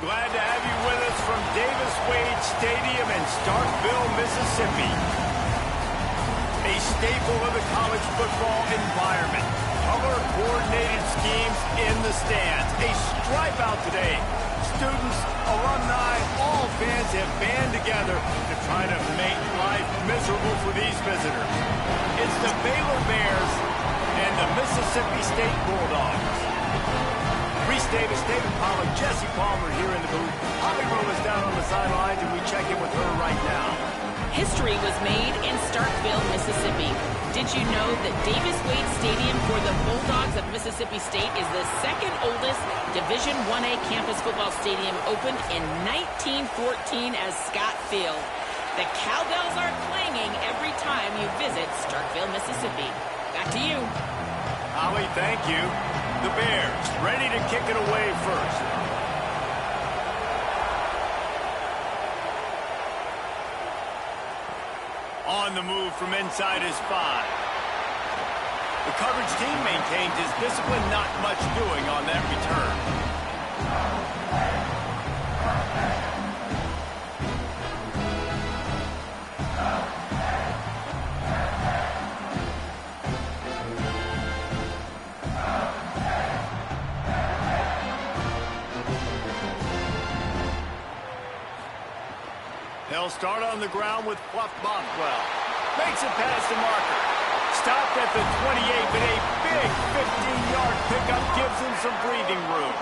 Glad to have you with us from Davis Wade Stadium in Starkville, Mississippi. A staple of the college football environment. Color-coordinated schemes in the stands. A stripe out today. Students, alumni, all fans have band together to try to make life miserable for these visitors. It's the Baylor Bears and the Mississippi State Bulldogs. Reese Davis, David Pollack, Jesse Palmer here in the booth. Holly Rowe is down on the sidelines, and we check in with her right now. History was made in Starkville, Mississippi. Did you know that Davis Wade Stadium for the Bulldogs of Mississippi State is the second oldest Division I-A campus football stadium, opened in 1914 as Scott Field. The cowbells are clanging every time you visit Starkville, Mississippi. Back to you. Holly, thank you. The Bears ready to kick it away first. On the move from inside his 5. The coverage team maintains his discipline, not much doing on that return. They'll start on the ground with Fluff Bothwell. Makes it past the marker. Stopped at the 28, but a big 15-yard pickup gives him some breathing room.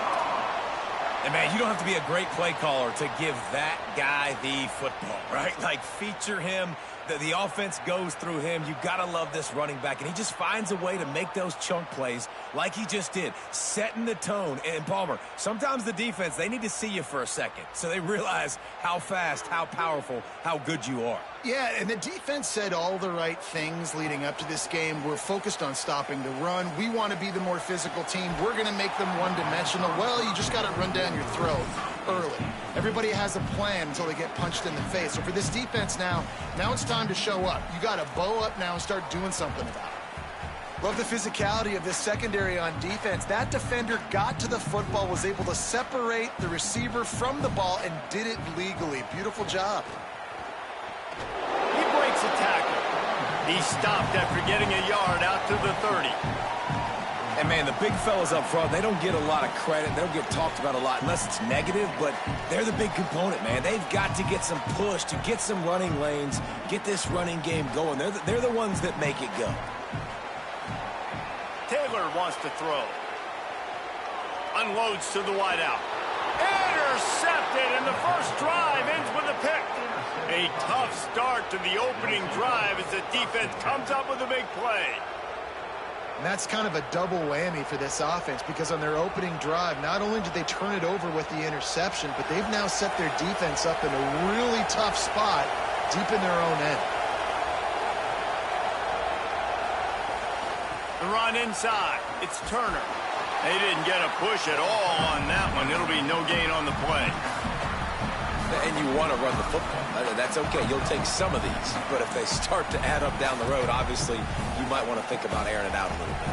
And, man, you don't have to be a great play caller to give that guy the football, right? Like, feature him. The offense goes through him. You've got to love this running back. And he just finds a way to make those chunk plays like he just did, setting the tone. And, Palmer, sometimes the defense, they need to see you for a second so they realize how fast, how powerful, how good you are. Yeah, and the defense said all the right things leading up to this game. We're focused on stopping the run. We want to be the more physical team. We're going to make them one-dimensional. Well, you just got to run down your throat early. Everybody has a plan until they get punched in the face. So for this defense now it's time to show up. You got to bow up now and start doing something about it. Love the physicality of this secondary on defense. That defender got to the football, was able to separate the receiver from the ball, and did it legally. Beautiful job. He breaks a tackle. He stopped after getting a yard out to the 30. And, man, the big fellas up front, they don't get a lot of credit. They don't get talked about a lot unless it's negative, but they're the big component, man. They've got to get some push, to get some running lanes, get this running game going. They're the ones that make it go. Taylor wants to throw. Unloads to the wideout. Intercepted, and the first drive ends with a pick. A tough start to the opening drive as the defense comes up with a big play. And that's kind of a double whammy for this offense, because on their opening drive, not only did they turn it over with the interception, but they've now set their defense up in a really tough spot deep in their own end. The run inside. It's Turner. They didn't get a push at all on that one. It'll be no gain on the play. And you want to run the football. That's okay. You'll take some of these. But if they start to add up down the road, obviously, you might want to think about airing it out a little bit.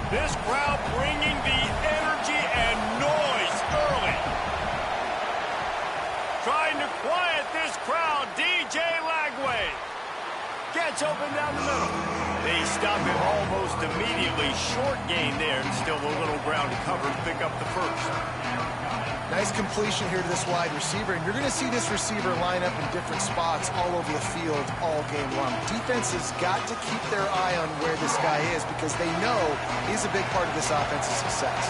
This crowd bringing the energy and noise early. Trying to quiet this crowd, DJ Lagway. Gets open down the middle. They stop him almost immediately. Short gain there, and still a little ground to cover to pick up the first. Nice completion here to this wide receiver, and you're going to see this receiver line up in different spots all over the field all game long. Defense has got to keep their eye on where this guy is, because they know he's a big part of this offense's success.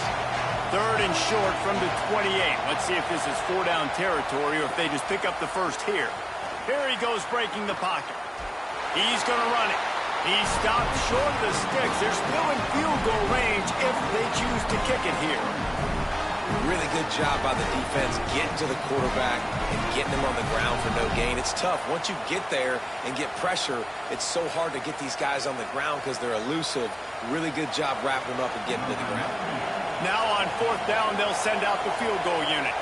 Third and short from the 28. Let's see if this is 4-down territory or if they just pick up the first here. Here he goes, breaking the pocket. He's going to run it. He stopped short of the sticks. They're still in field goal range if they choose to kick it here. Really good job by the defense getting to the quarterback and getting him on the ground for no gain. It's tough. Once you get there and get pressure, it's so hard to get these guys on the ground because they're elusive. Really good job wrapping them up and getting to the ground. Now on 4th down, they'll send out the field goal unit.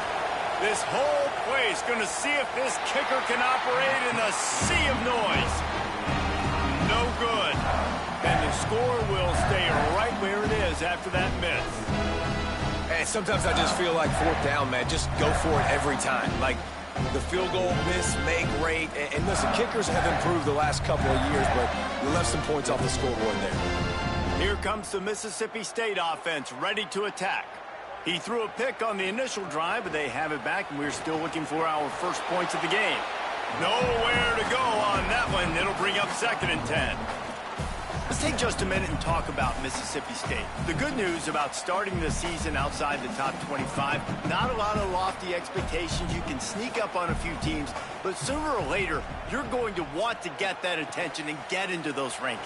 This whole place going to see if this kicker can operate in the sea of noise. No good. And the score will stay right where it is after that miss. And sometimes I just feel like fourth down, man, just go for it every time. Like, the field goal miss, make rate. And listen, kickers have improved the last couple of years, but you left some points off the scoreboard there. Here comes the Mississippi State offense ready to attack. He threw a pick on the initial drive, but they have it back, and we're still looking for our first points of the game. Nowhere to go on that one. It'll bring up 2nd and 10. Let's take just a minute and talk about Mississippi State. The good news about starting the season outside the top 25, not a lot of lofty expectations. You can sneak up on a few teams, but sooner or later, you're going to want to get that attention and get into those rankings.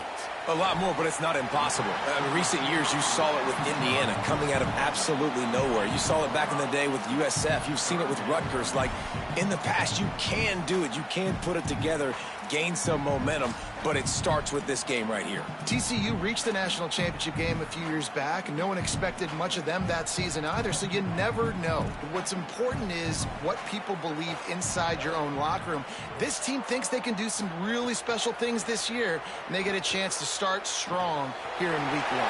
A lot more, but it's not impossible. In recent years, you saw it with Indiana coming out of absolutely nowhere. You saw it back in the day with USF. You've seen it with Rutgers. Like, in the past, you can do it. You can put it together, gain some momentum, but it starts with this game right here. TCU reached the national championship game a few years back, and no one expected much of them that season either, so you never know. What's important is what people believe inside your own locker room. This team thinks they can do some really special things this year, and they get a chance to start strong here in week 1.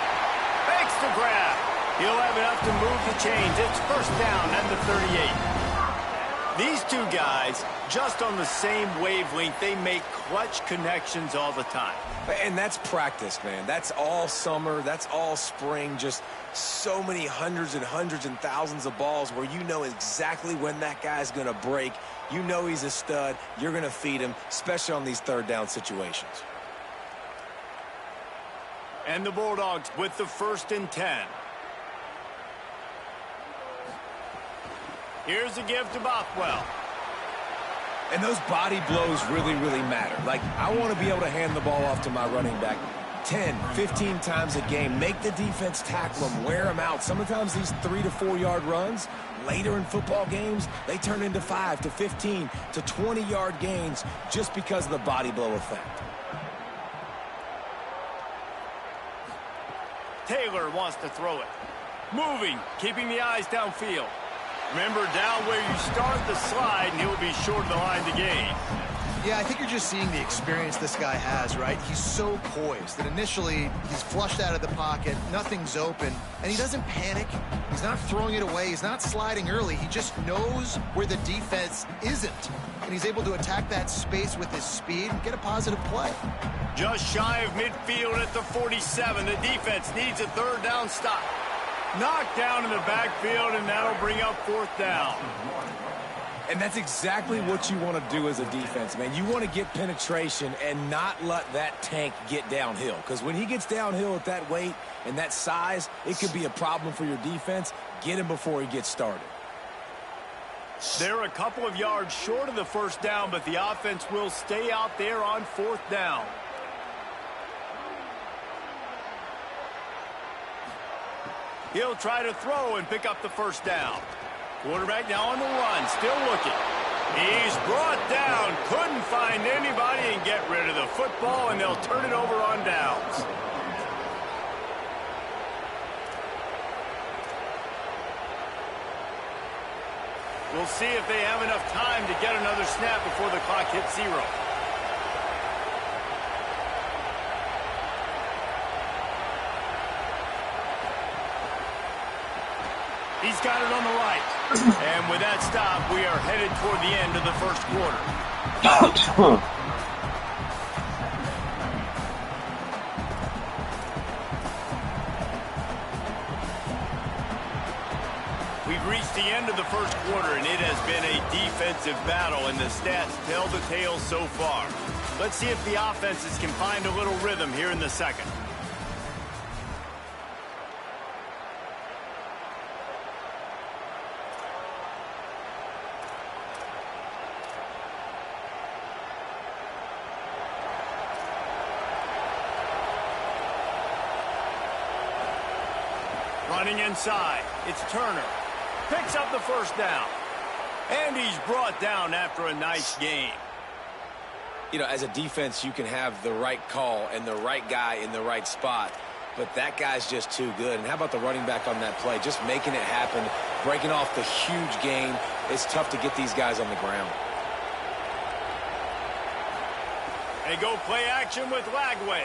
Fakes the grab. He'll have enough to move the chains. It's first down at the 38. These two guys, just on the same wavelength, they make clutch connections all the time. And that's practice, man. That's all summer. That's all spring. Just so many hundreds and thousands of balls where you know exactly when that guy's going to break. You know he's a stud. You're going to feed him, especially on these third down situations. And the Bulldogs with the 1st and 10. Here's a give to Bothwell. And those body blows really, really matter. Like, I want to be able to hand the ball off to my running back 10, 15 times a game. Make the defense tackle him, wear him out. Sometimes these 3 to 4 yard runs, later in football games, they turn into 5 to 15 to 20 yard gains just because of the body blow effect. Taylor wants to throw it. Moving, keeping the eyes downfield. Remember, down where you start the slide, and he'll be short of the line to gain. Yeah, I think you're just seeing the experience this guy has, right? He's so poised that initially he's flushed out of the pocket, nothing's open, and he doesn't panic. He's not throwing it away. He's not sliding early. He just knows where the defense isn't, and he's able to attack that space with his speed and get a positive play. Just shy of midfield at the 47. The defense needs a 3rd down stop. Knocked down in the backfield, and that'll bring up 4th down. And that's exactly what you want to do as a defense, man. You want to get penetration and not let that tank get downhill. Because when he gets downhill at that weight and that size, it could be a problem for your defense. Get him before he gets started. They're a couple of yards short of the 1st down, but the offense will stay out there on 4th down. He'll try to throw and pick up the 1st down. Quarterback now on the run, still looking. He's brought down, couldn't find anybody and get rid of the football, and they'll turn it over on downs. We'll see if they have enough time to get another snap before the clock hits 0. He's got it on the right. And with that stop, we are headed toward the end of the 1st quarter. We've reached the end of the 1st quarter, and it has been a defensive battle, and the stats tell the tale so far. Let's see if the offenses can find a little rhythm here in the 2nd. Running inside, it's Turner. Picks up the 1st down. And he's brought down after a nice game. You know, as a defense, you can have the right call and the right guy in the right spot, but that guy's just too good. And how about the running back on that play? Just making it happen, breaking off the huge gain. It's tough to get these guys on the ground. They go play action with Lagway.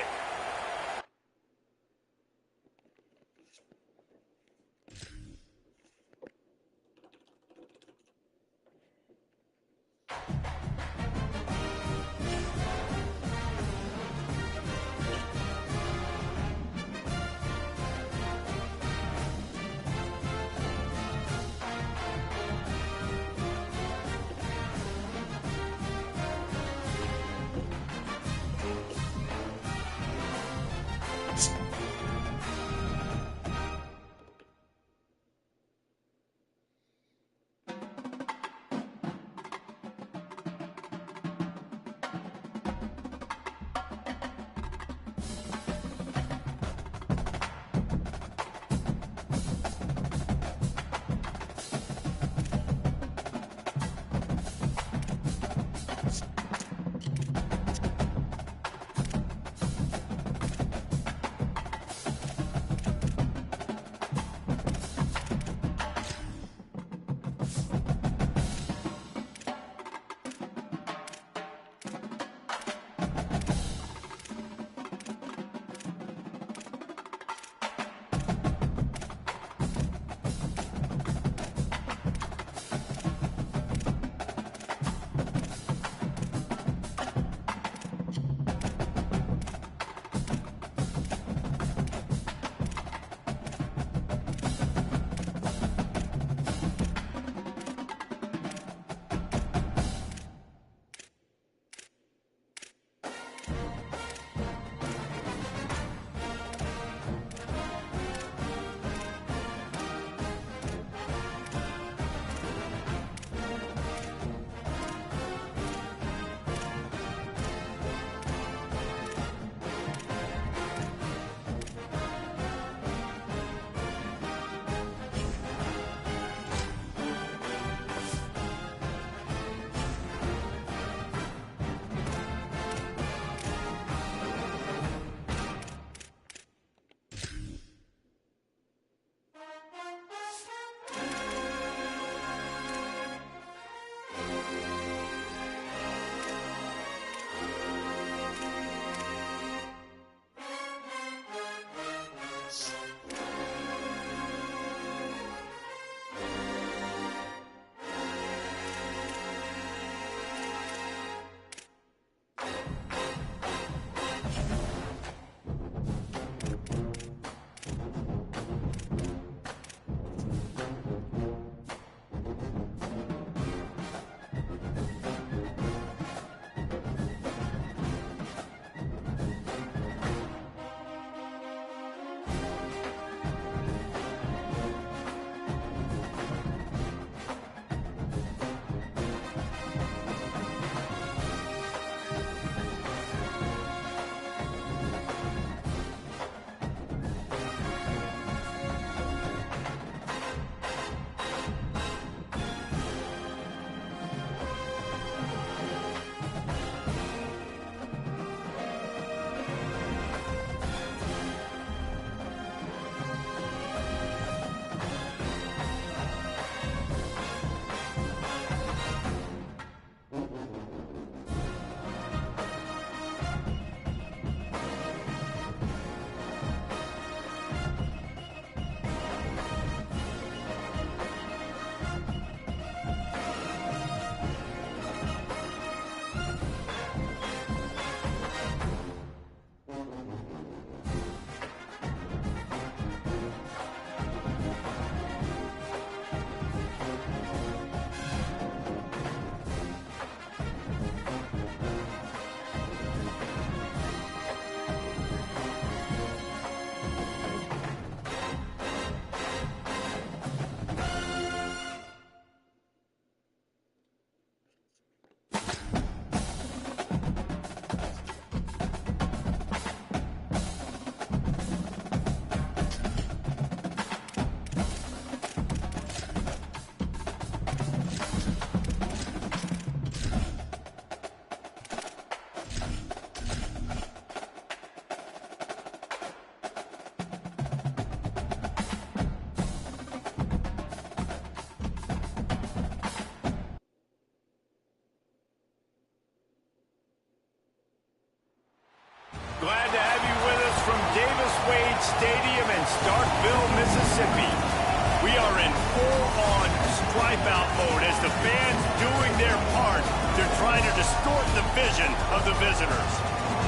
wipeout mode as the fans doing their part to try to distort the vision of the visitors.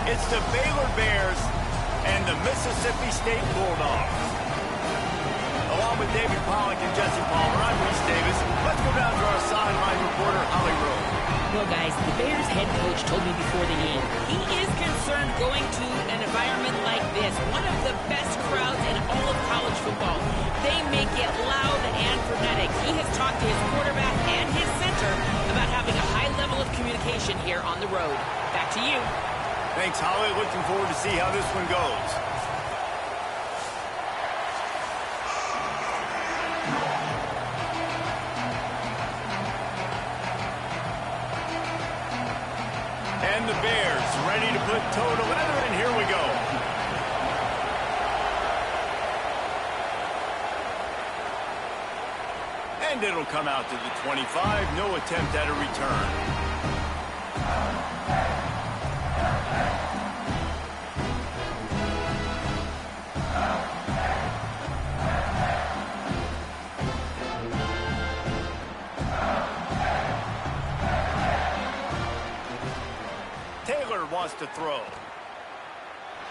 It's the Baylor Bears and the Mississippi State Bulldogs. Along with David Pollack and Jesse Palmer, I'm Reese Davis. Let's go down to our sideline reporter, Holly Rowe. Well, guys, the Bears head coach told me before the game he is concerned going to an environment like this, one of the best crowds in all of college football. They make it loud and frenetic. He has talked to his quarterback and his center about having a high level of communication here on the road. Back to you. Thanks, Holly. Looking forward to see how this one goes. And the Bears ready to put toe to leather, and here we go. And it'll come out to the 25. No attempt at a return. Wants to throw.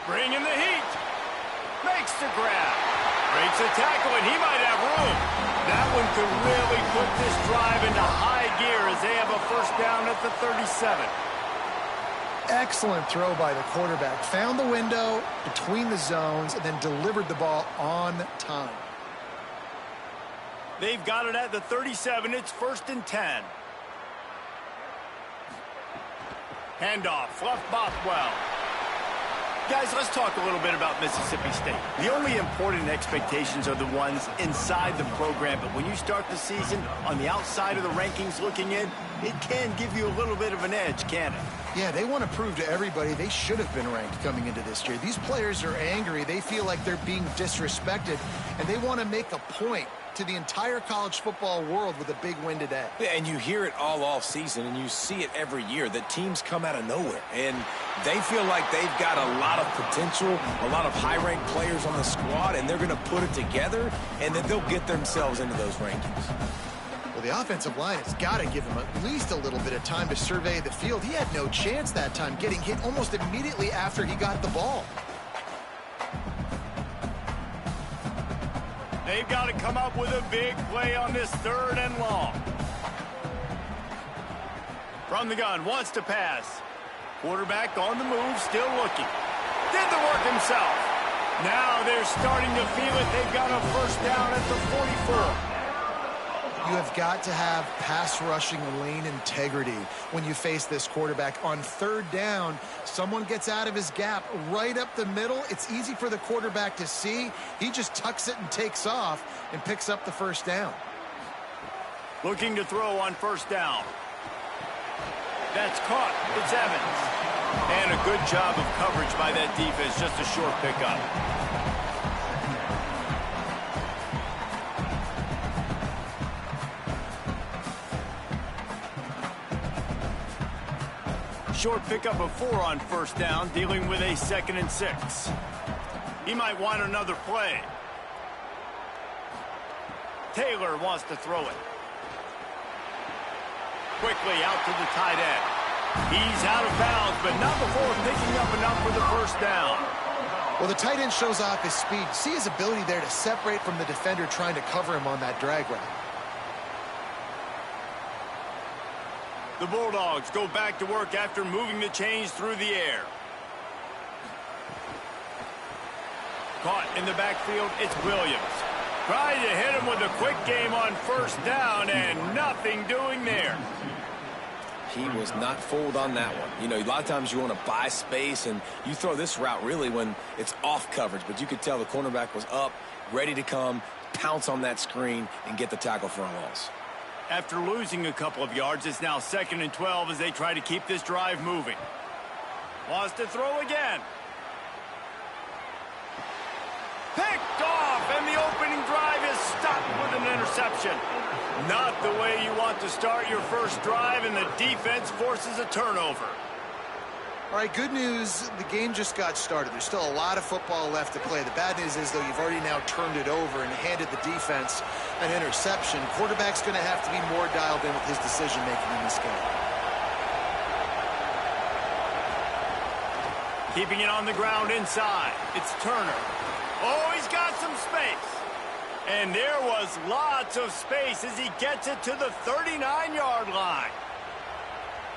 Bringing the heat. Makes the grab. Breaks a tackle, and he might have room. That one could really put this drive into high gear as they have a first down at the 37. Excellent throw by the quarterback. Found the window between the zones and then delivered the ball on time. They've got it at the 37. It's 1st and 10. Handoff, Fluff Bothwell. Guys, let's talk a little bit about Mississippi State. The only important expectations are the ones inside the program, but when you start the season on the outside of the rankings looking in, it can give you a little bit of an edge, can it? Yeah, they want to prove to everybody they should have been ranked coming into this year. These players are angry. They feel like they're being disrespected, and they want to make a point to the entire college football world with a big win today. Yeah, and you hear it all off season, and you see it every year that teams come out of nowhere, and they feel like they've got a lot of potential, a lot of high-ranked players on the squad, and they're going to put it together, and then they'll get themselves into those rankings. Well, the offensive line has got to give him at least a little bit of time to survey the field. He had no chance that time, getting hit almost immediately after he got the ball. They've got to come up with a big play on this 3rd and long. From the gun, wants to pass. Quarterback on the move, still looking. Did the work himself. Now they're starting to feel it. They've got a first down at the 44. You have got to have pass rushing lane integrity when you face this quarterback. On 3rd down, someone gets out of his gap right up the middle. It's easy for the quarterback to see. He just tucks it and takes off and picks up the first down. Looking to throw on 1st down. That's caught. It's Evans. And a good job of coverage by that defense. Just a short pickup. Short pickup of 4 on 1st down, dealing with a 2nd and 6. He might want another play. Taylor wants to throw it. Quickly out to the tight end. He's out of bounds, but not before picking up enough for the first down. Well, the tight end shows off his speed. See his ability there to separate from the defender trying to cover him on that drag route. The Bulldogs go back to work after moving the chains through the air. Caught in the backfield, it's Williams. Trying to hit him with a quick game on 1st down, and nothing doing there. He was not fooled on that one. You know, a lot of times you want to buy space, and you throw this route really when it's off coverage, but you could tell the cornerback was up, ready to come, pounce on that screen, and get the tackle for a loss. After losing a couple of yards, it's now 2nd and 12 as they try to keep this drive moving. Wants to throw again. Picked off, and the opening drive is stopped with an interception. Not the way you want to start your first drive, and the defense forces a turnover. All right, good news, the game just got started. There's still a lot of football left to play. The bad news is, though, you've already now turned it over and handed the defense an interception. Quarterback's going to have to be more dialed in with his decision-making in this game. Keeping it on the ground inside. It's Turner. Oh, he's got some space. And there was lots of space as he gets it to the 39-yard line.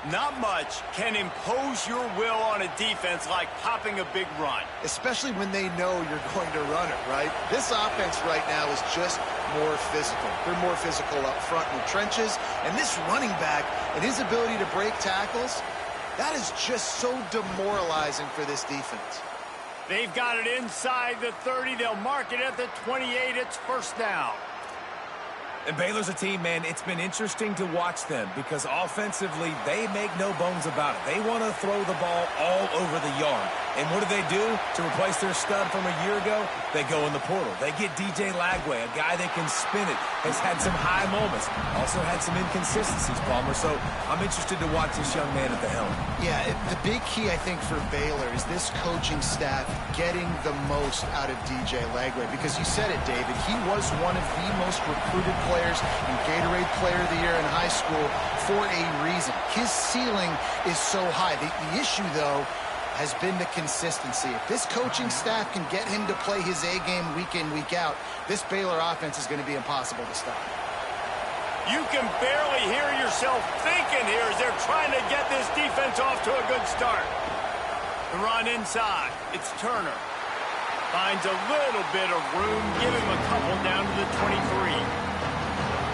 Not much can impose your will on a defense like popping a big run. Especially when they know you're going to run it, right? This offense right now is just more physical. They're more physical up front in the trenches. And this running back and his ability to break tackles, that is just so demoralizing for this defense. They've got it inside the 30. They'll mark it at the 28. It's first down. And Baylor's a team, man, it's been interesting to watch them because offensively, they make no bones about it. They want to throw the ball all over the yard. And what do? To replace their stud from a year ago, they go in the portal. They get DJ Lagway, a guy that can spin it, has had some high moments, also had some inconsistencies, Palmer. So I'm interested to watch this young man at the helm. Yeah, the big key, I think, for Baylor is this coaching staff getting the most out of DJ Lagway. Because you said it, David, he was one of the most recruited players and Gatorade Player of the Year in high school for a reason. His ceiling is so high. The issue, though, has been the consistency. If this coaching staff can get him to play his A game week in, week out, this Baylor offense is going to be impossible to stop. You can barely hear yourself thinking here as they're trying to get this defense off to a good start. The run inside. It's Turner. Finds a little bit of room. Give him a couple down to the 23.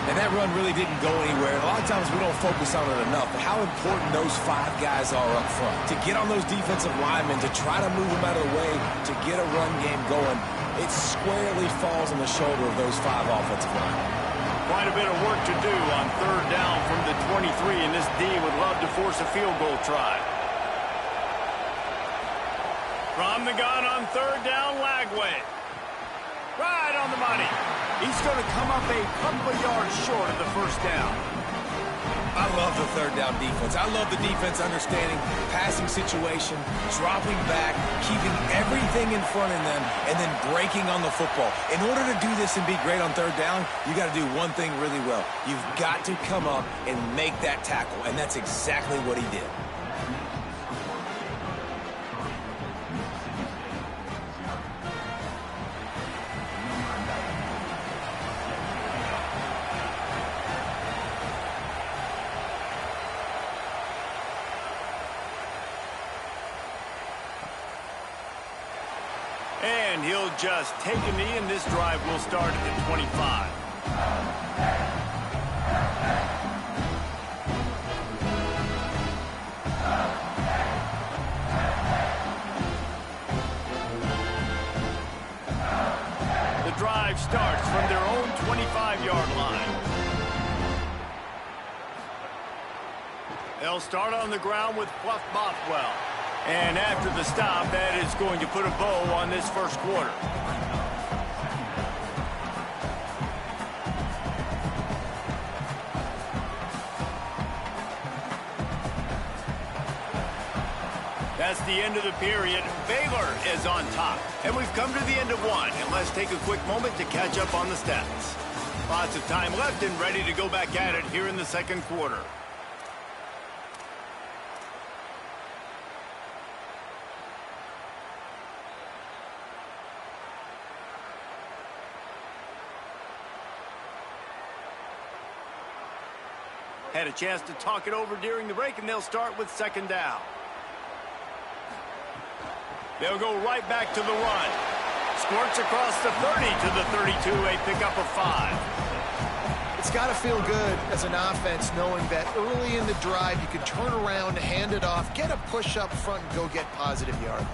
And that run really didn't go anywhere. A lot of times we don't focus on it enough, but how important those five guys are up front. To get on those defensive linemen, to try to move them out of the way, to get a run game going, it squarely falls on the shoulder of those five offensive linemen. Quite a bit of work to do on third down from the 23, and this D would love to force a field goal try. From the gun on third down, Lagway. Right on the money. He's going to come up a couple of yards short of the first down. I love the third down defense. I love the defense understanding passing situation, dropping back, keeping everything in front of them, and then breaking on the football. In order to do this and be great on third down, you got to do one thing really well. You've got to come up and make that tackle, and that's exactly what he did. And he'll just take a knee, and this drive will start at the 25. The drive starts from their own 25-yard line. They'll start on the ground with Fluff Bothwell. And after the stop, that is going to put a bow on this first quarter. That's the end of the period. Baylor is on top. And we've come to the end of one. And let's take a quick moment to catch up on the stats. Lots of time left and ready to go back at it here in the second quarter. Had a chance to talk it over during the break, and they'll start with second down. They'll go right back to the run. Squirts across the 30 to the 32, a pickup of 5. It's got to feel good as an offense knowing that early in the drive you can turn around, hand it off, get a push up front, and go get positive yardage.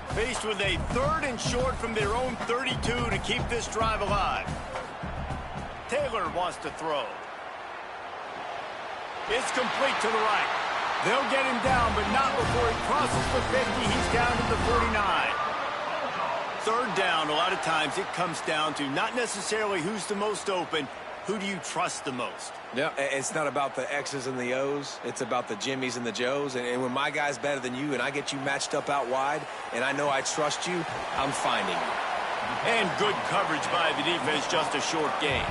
Faced with a third and short from their own 32 to keep this drive alive. Taylor wants to throw. It's complete to the right. They'll get him down, but not before he crosses the 50. He's down to the 49. Third down, a lot of times it comes down to not necessarily who's the most open, who do you trust the most? Yeah, it's not about the X's and the O's. It's about the Jimmys and the Joes. And when my guy's better than you and I get you matched up out wide and I know I trust you, I'm finding you. And good coverage by the defense, just a short gain.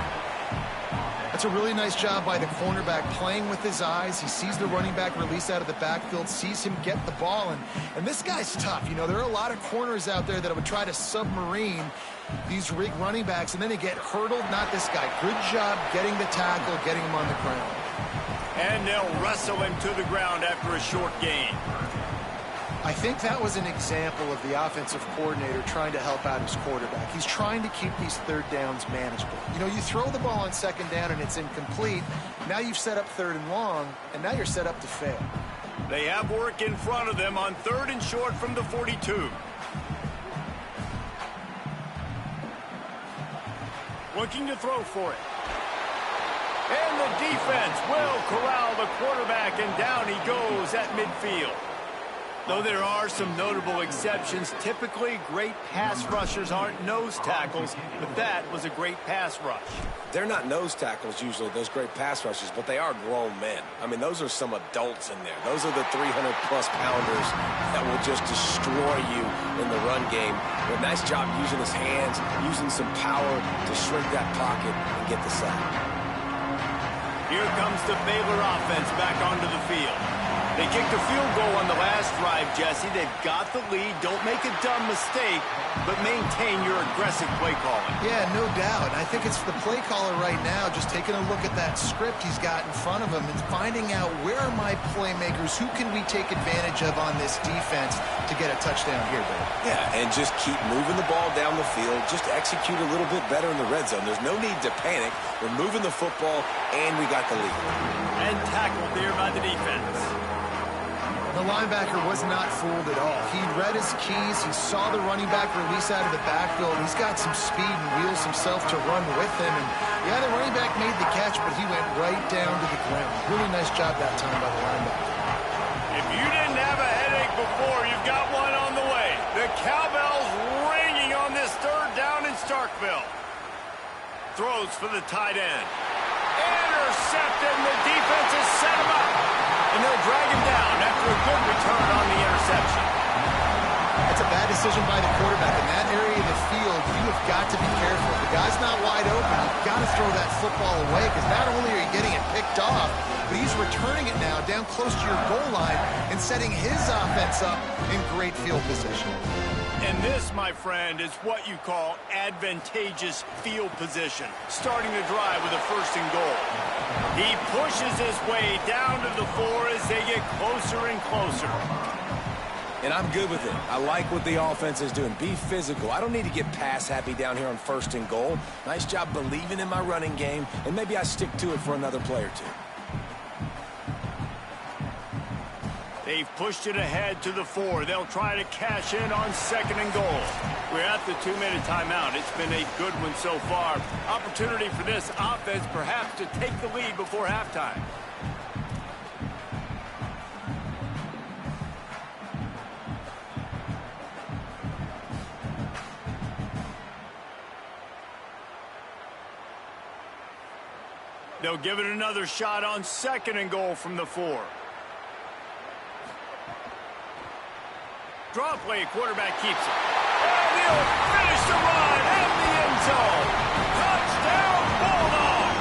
That's a really nice job by the cornerback, playing with his eyes. He sees the running back release out of the backfield, sees him get the ball, and this guy's tough. You know, there are a lot of corners out there that would try to submarine these running backs, and then they get hurdled. Not this guy. Good job getting the tackle, getting him on the ground. And they'll wrestle him to the ground after a short gain. I think that was an example of the offensive coordinator trying to help out his quarterback. He's trying to keep these third downs manageable. You know, you throw the ball on second down and it's incomplete. Now you've set up third and long, and now you're set up to fail. They have work in front of them on third and short from the 42. Looking to throw for it. And the defense will corral the quarterback, and down he goes at midfield. Though there are some notable exceptions, typically great pass rushers aren't nose tackles, but that was a great pass rush. They're not nose tackles usually, those great pass rushers, but they are grown men. I mean, those are some adults in there. Those are the 300-plus pounders that will just destroy you in the run game. But nice job using his hands, using some power to shrink that pocket and get the sack. Here comes the Baylor offense back onto the field. They kicked a field goal on the last drive, Jesse. They've got the lead. Don't make a dumb mistake, but maintain your aggressive play calling. Yeah, no doubt. I think it's the play caller right now just taking a look at that script he's got in front of him and finding out where are my playmakers, who can we take advantage of on this defense to get a touchdown here, Dave. Yeah, and just keep moving the ball down the field. Just execute a little bit better in the red zone. There's no need to panic. We're moving the football, and we got the lead. And tackled there by the defense. The linebacker was not fooled at all. He read his keys. He saw the running back release out of the backfield. He's got some speed and wheels himself to run with him. And, yeah, the running back made the catch, but he went right down to the ground. Really nice job that time by the linebacker. If you didn't have a headache before, you've got one on the way. The cowbell's ringing on this third down in Starkville. Throws for the tight end. Intercepted, and the defense has set him up. And they'll drag him down after a good return on the interception. That's a bad decision by the quarterback. In that area of the field, you have got to be careful. If the guy's not wide open, you've got to throw that football away, because not only are you getting it picked off, but he's returning it now down close to your goal line and setting his offense up in great field position. And this, my friend, is what you call advantageous field position. Starting the drive with a first and goal. He pushes his way down to the 4 as they get closer and closer. And I'm good with it. I like what the offense is doing. Be physical. I don't need to get pass happy down here on first and goal. Nice job believing in my running game, and maybe I stick to it for another play or two. They've pushed it ahead to the 4. They'll try to cash in on second and goal. We're at the 2-minute timeout. It's been a good one so far. Opportunity for this offense perhaps to take the lead before halftime. They'll give it another shot on second and goal from the 4. Draw play, quarterback keeps it. And he'll finish the run in the end zone. Touchdown, Bulldog!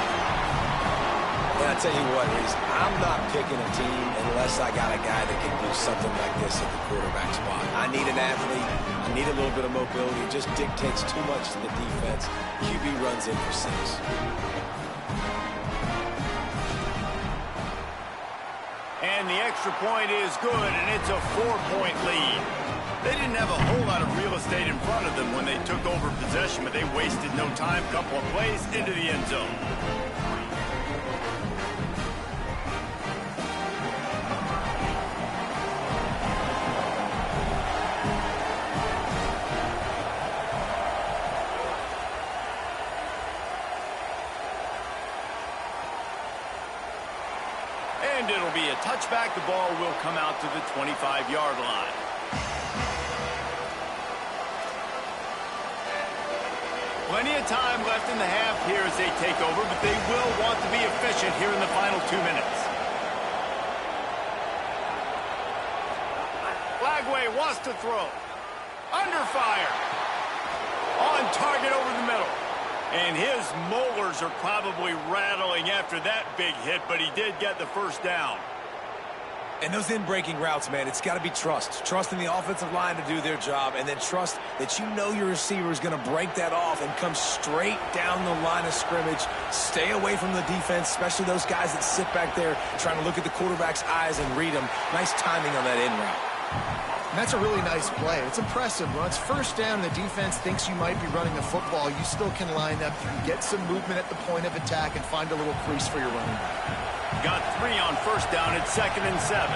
And I tell you what, Reese, I'm not picking a team unless I got a guy that can do something like this at the quarterback spot. I need an athlete. I need a little bit of mobility. It just dictates too much to the defense. QB runs in for 6. And the extra point is good, and it's a 4-point lead. They didn't have a whole lot of real estate in front of them when they took over possession, but they wasted no time. Couple of plays into the end zone. And it'll be a touchback. The ball will come out to the 25-yard line. Plenty of time left in the half here as they take over, but they will want to be efficient here in the final 2 minutes. Lagway wants to throw. Under fire. On target over the middle. And his molars are probably rattling after that big hit, but he did get the first down. And those in-breaking routes, man, it's got to be trust. Trust in the offensive line to do their job, and then trust that you know your receiver is going to break that off and come straight down the line of scrimmage. Stay away from the defense, especially those guys that sit back there trying to look at the quarterback's eyes and read them. Nice timing on that in route. And that's a really nice play. It's impressive. When it's first down and the defense thinks you might be running a football, you still can line up. You can get some movement at the point of attack and find a little crease for your running back. Got 3 on first down at 2nd and 7.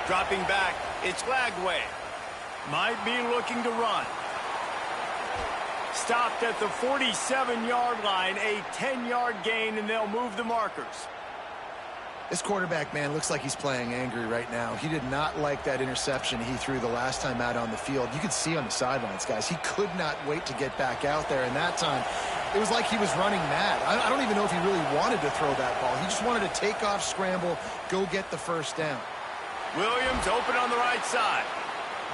Dropping back, it's Lagway. Might be looking to run. Stopped at the 47-yard line, a 10-yard gain, and they'll move the markers. This quarterback, man, looks like he's playing angry right now. He did not like that interception he threw the last time out on the field. You could see on the sidelines, guys, he could not wait to get back out there. And that time, it was like he was running mad. I don't even know if he really wanted to throw that ball. He just wanted to take off, scramble, go get the first down. Williams open on the right side.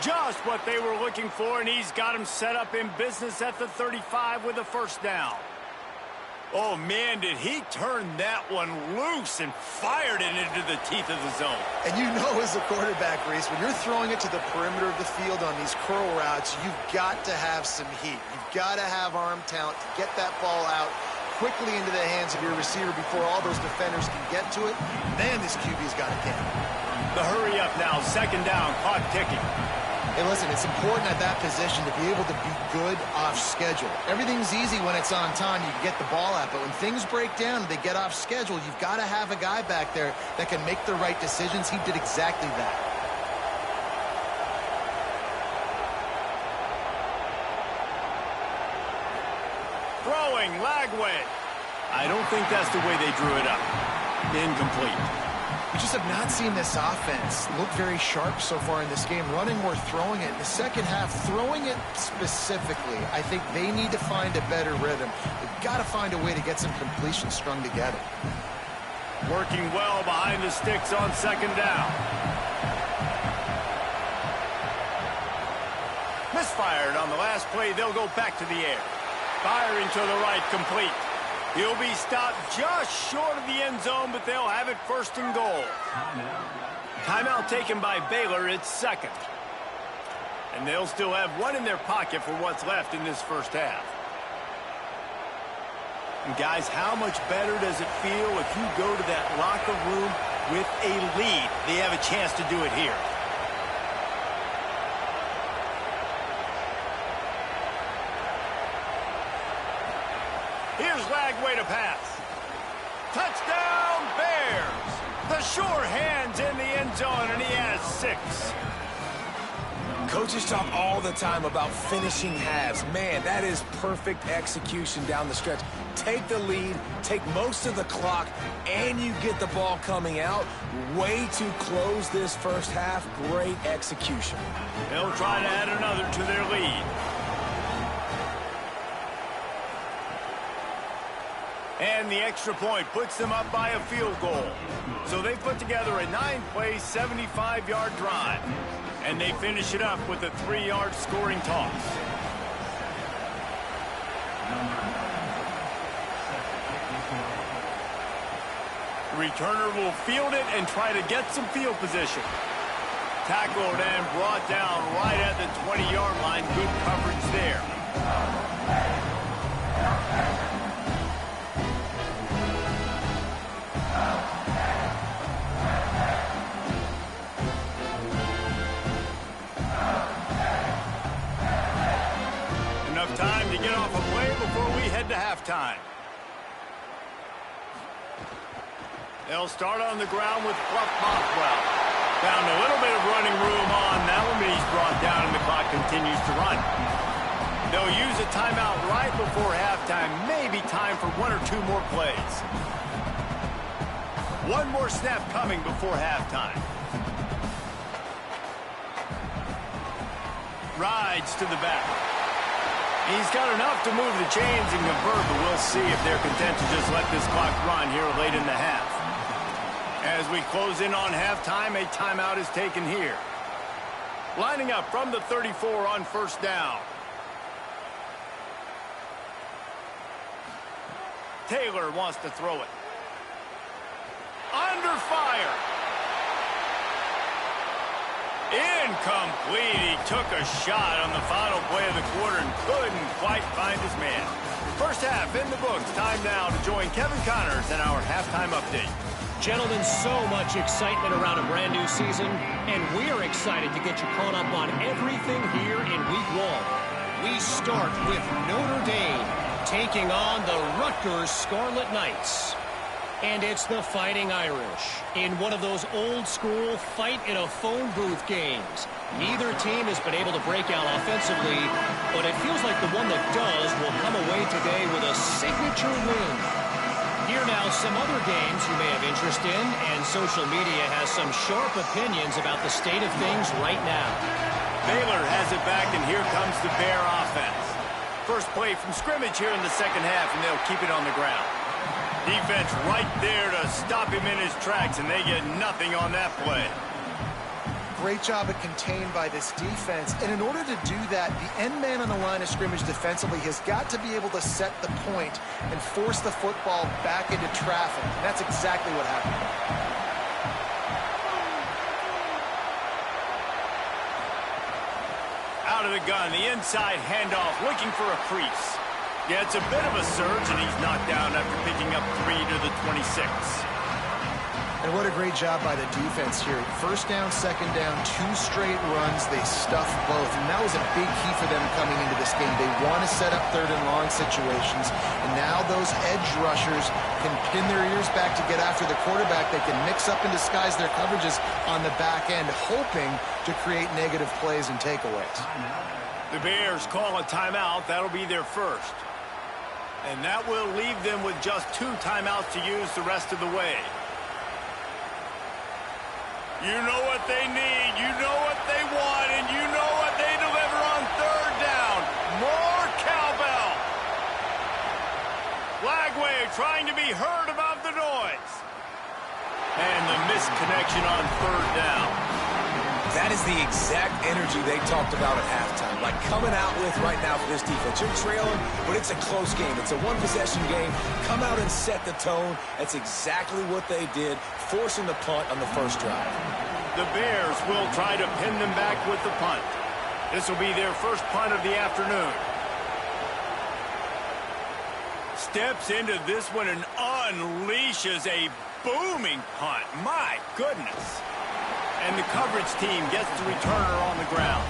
Just what they were looking for, and he's got him set up in business at the 35 with a first down. Oh, man, did he turn that one loose and fired it into the teeth of the zone. And you know as a quarterback, Reese, when you're throwing it to the perimeter of the field on these curl routes, you've got to have some heat. You've got to have arm talent to get that ball out quickly into the hands of your receiver before all those defenders can get to it. Man, this QB's got a cannon. The hurry up now, 2nd down, clock ticking. Hey, listen, it's important at that position to be able to be good off schedule. Everything's easy when it's on time. You can get the ball out. But when things break down and they get off schedule, you've got to have a guy back there that can make the right decisions. He did exactly that. Throwing, Lagway. I don't think that's the way they drew it up. Incomplete. We just have not seen this offense look very sharp so far in this game, running or throwing it. In the second half, throwing it specifically, I think they need to find a better rhythm. They've got to find a way to get some completions strung together. Working well behind the sticks on 2nd down. Misfired on the last play. They'll go back to the air. Firing to the right, complete. He'll be stopped just short of the end zone, but they'll have it 1st and goal. Timeout taken by Baylor. It's 2nd. And they'll still have 1 in their pocket for what's left in this first half. And guys, how much better does it feel if you go to that locker room with a lead? They have a chance to do it here. Here's Lagway to pass. Touchdown, Bears. The sure hands in the end zone, and he has 6. Coaches talk all the time about finishing halves. Man, that is perfect execution down the stretch. Take the lead, take most of the clock, and you get the ball coming out. Way to close this first half. Great execution. They'll try to add another to their lead. And the extra point puts them up by a field goal. So they put together a 9-play, 75-yard drive. And they finish it up with a 3-yard scoring toss. Returner will field it and try to get some field position. Tackled and brought down right at the 20-yard line. Good coverage there. Enough time to get off a play before we head to halftime. They'll start on the ground with Fluff Bothwell. Found a little bit of running room on that one, but he's brought down and the clock continues to run. They'll use a timeout right before halftime. Maybe time for 1 or 2 more plays. 1 more snap coming before halftime. rides to the back. He's got enough to move the chains and convert, but we'll see if they're content to just let this clock run here late in the half. As we close in on halftime, a timeout is taken here. Lining up from the 34 on first down. Taylor wants to throw it. Under fire. Incomplete. He took a shot on the final play of the quarter and couldn't quite find his man. First half in the books. Time now to join Kevin Connors in our halftime update. Gentlemen, so much excitement around a brand new season, and we're excited to get you caught up on everything here in Week 1. We start with Notre Dame taking on the Rutgers Scarlet Knights. And it's the Fighting Irish in one of those old-school fight-in-a-phone-booth games. Neither team has been able to break out offensively, but it feels like the one that does will come away today with a signature win. Here now, some other games you may have interest in, and social media has some sharp opinions about the state of things right now. Baylor has it back, and here comes the Bear offense. First play from scrimmage here in the second half, and they'll keep it on the ground. Defense right there to stop him in his tracks, and they get nothing on that play. Great job at contained by this defense. And in order to do that, the end man on the line of scrimmage defensively has got to be able to set the point and force the football back into traffic. And that's exactly what happened. Out of the gun, the inside handoff, looking for a crease. Yeah, it's a bit of a surge, and he's knocked down after picking up 3 to the 26. And what a great job by the defense here. First down, second down, 2 straight runs. They stuffed both. And that was a big key for them coming into this game. They want to set up third and long situations. And now those edge rushers can pin their ears back to get after the quarterback. They can mix up and disguise their coverages on the back end, hoping to create negative plays and takeaways. The Bears call a timeout. That'll be their first. And that will leave them with just 2 timeouts to use the rest of the way. You know what they need, you know what they want, and you know what they deliver on third down. More cowbell. Lagway trying to be heard above the noise. And the missed connection on third down. That is the exact energy they talked about at halftime. Like coming out with right now for this defense. You're trailing, but it's a close game. It's a one-possession game. Come out and set the tone. That's exactly what they did, forcing the punt on the first drive. The Bears will try to pin them back with the punt. This will be their first punt of the afternoon. Steps into this one and unleashes a booming punt. My goodness. And the coverage team gets the returner on the ground.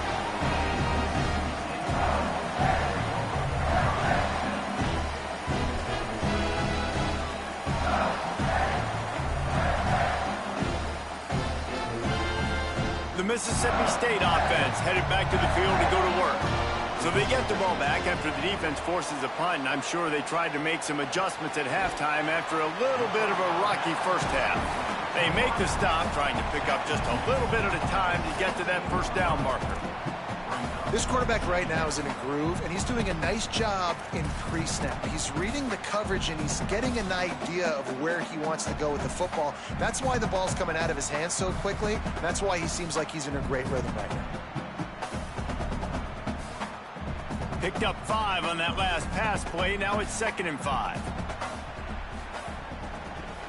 The Mississippi State offense headed back to the field to go to work. So they get the ball back after the defense forces a punt, and I'm sure they tried to make some adjustments at halftime after a little bit of a rocky first half. They make the stop, trying to pick up just a little bit at a time to get to that first down marker. This quarterback right now is in a groove, and he's doing a nice job in pre-snap. He's reading the coverage, and he's getting an idea of where he wants to go with the football. That's why the ball's coming out of his hands so quickly. That's why he seems like he's in a great rhythm right now. Picked up 5 on that last pass play. Now it's 2nd and 5.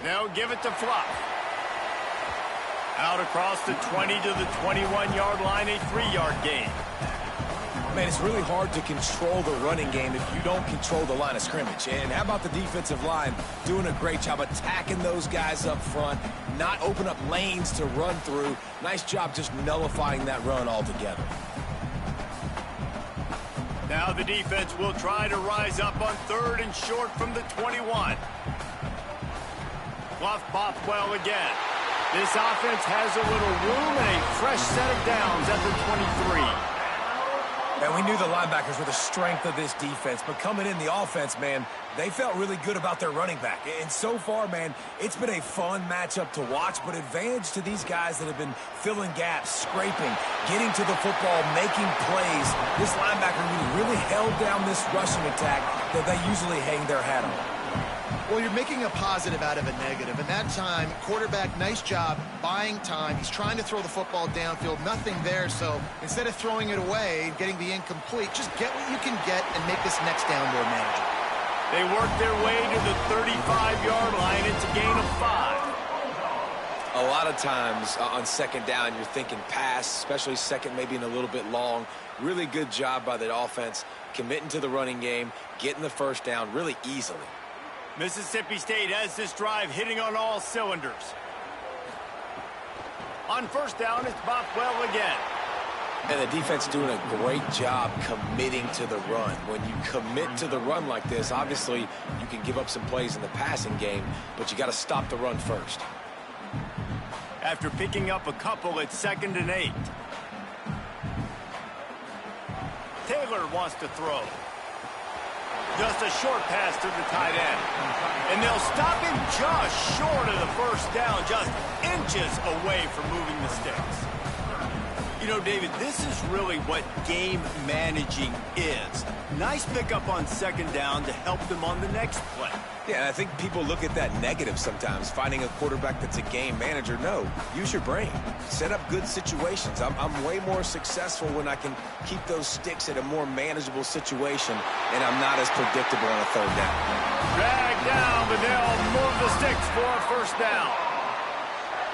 Now give it to Fluff. Out across the 20 to the 21-yard line, a 3-yard gain. Man, it's really hard to control the running game if you don't control the line of scrimmage. And how about the defensive line doing a great job attacking those guys up front, not open up lanes to run through. Nice job just nullifying that run altogether. Now the defense will try to rise up on 3rd and short from the 21. Fluff popped well again. This offense has a little room and a fresh set of downs at the 23. And we knew the linebackers were the strength of this defense, but coming in the offense, man, they felt really good about their running back. And so far, man, it's been a fun matchup to watch, but advantage to these guys that have been filling gaps, scraping, getting to the football, making plays. This linebacker really held down this rushing attack that they usually hang their hat on. Well, you're making a positive out of a negative. And that time, quarterback, nice job buying time. He's trying to throw the football downfield. Nothing there. So instead of throwing it away and getting the incomplete, just get what you can get and make this next down more manageable. They work their way to the 35-yard line. It's a gain of 5. A lot of times on second down, you're thinking pass, especially second, maybe in a little bit long. Really good job by the offense, committing to the running game, getting the first down really easily. Mississippi State has this drive hitting on all cylinders. On first down, it's Bothwell again. And the defense doing a great job committing to the run. When you commit to the run like this, obviously you can give up some plays in the passing game, but you got to stop the run first. After picking up a couple, it's 2nd and 8. Taylor wants to throw. Just a short pass to the tight end. And they'll stop him just short of the first down, just inches away from moving the sticks. You know, David, this is really what game managing is. Nice pickup on second down to help them on the next play. Yeah, and I think people look at that negative sometimes, finding a quarterback that's a game manager. No, use your brain. Set up good situations. I'm way more successful when I can keep those sticks at a more manageable situation, and I'm not as predictable on a third down. Drag down, but they'll move the sticks for a first down.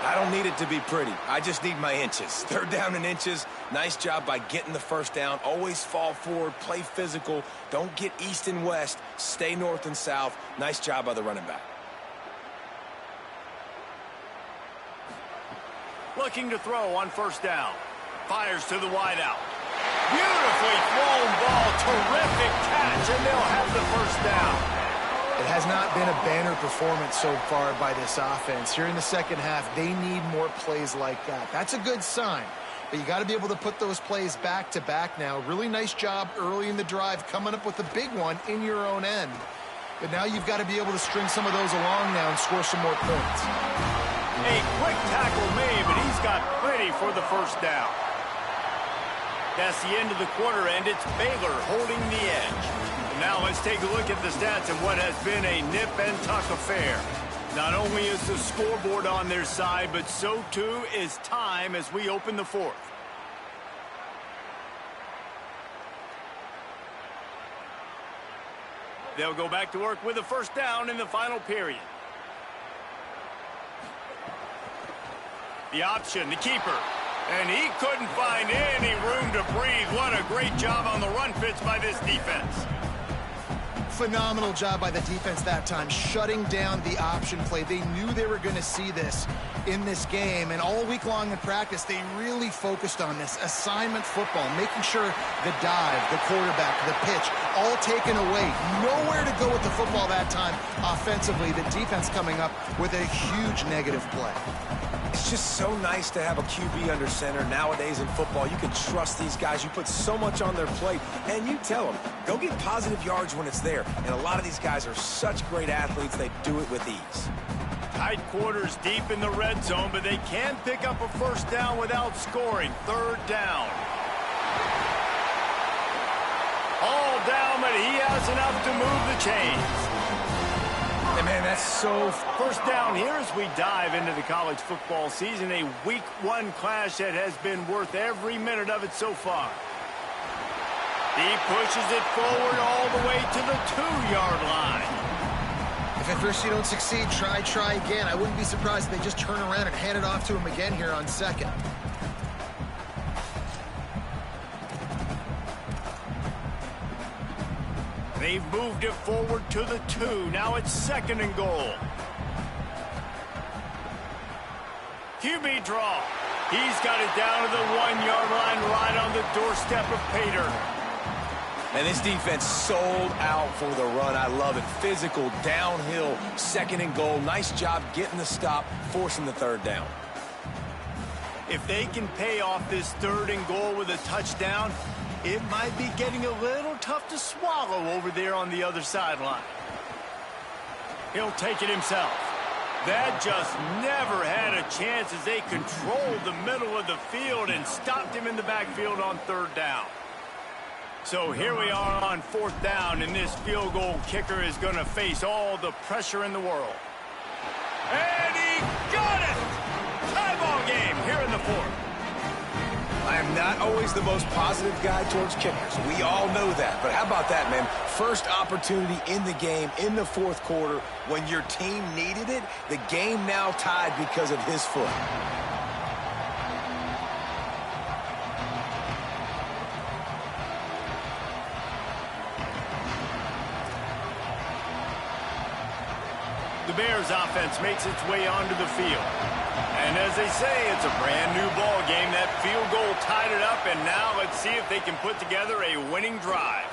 I don't need it to be pretty. I just need my inches. Third down in inches. Nice job by getting the first down. Always fall forward, play physical. Don't get east and west. Stay north and south. Nice job by the running back. Looking to throw on first down. Fires to the wideout. Beautifully thrown ball. Terrific catch, and they'll have the first down. It has not been a banner performance so far by this offense. Here in the second half, they need more plays like that. That's a good sign, but you got to be able to put those plays back to back now. Really nice job early in the drive, coming up with a big one in your own end. But now you've got to be able to string some of those along now and score some more points. A quick tackle made, but he's got plenty for the first down. That's the end of the quarter, and it's Baylor holding the edge. Now let's take a look at the stats and what has been a nip-and-tuck affair. Not only is the scoreboard on their side, but so too is time as we open the fourth. They'll go back to work with a first down in the final period. The option, the keeper. And he couldn't find any room to breathe. What a great job on the run fits by this defense. Phenomenal job by the defense that time, shutting down the option play. They knew they were going to see this in this game, and all week long in practice, they really focused on this assignment football, making sure the dive, the quarterback, the pitch, all taken away. Nowhere to go with the football that time offensively. The defense coming up with a huge negative play. It's just so nice to have a QB under center. Nowadays in football, you can trust these guys. You put so much on their plate, and you tell them, go get positive yards when it's there. And a lot of these guys are such great athletes, they do it with ease. Tight quarters deep in the red zone, but they can pick up a first down without scoring. Third down. All down, but he has enough to move the chains. And man, that's so first down here as we dive into the college football season. A week one clash that has been worth every minute of it so far. He pushes it forward all the way to the 2-yard line. If at first you don't succeed, try again. I wouldn't be surprised if they just turn around and hand it off to him again here on second. They've moved it forward to the 2. Now it's 2nd and goal. QB draw. He's got it down to the 1-yard line right on the doorstep of Pater. And this defense sold out for the run. I love it. Physical, downhill, 2nd and goal. Nice job getting the stop, forcing the third down. If they can pay off this 3rd and goal with a touchdown, It might be getting a little tough to swallow over there on the other sideline. He'll take it himself. That just never had a chance as they controlled the middle of the field and stopped him in the backfield on third down. So here we are on fourth down, and this field goal kicker is going to face all the pressure in the world. And he got it! Tie ball game here in the fourth. I am not always the most positive guy towards kickers. We all know that. But how about that, man? First opportunity in the game in the fourth quarter when your team needed it. The game now tied because of his foot. The Bears offense makes its way onto the field. And as they say, it's a brand new ball game. That field goal tied it up, and now let's see if they can put together a winning drive.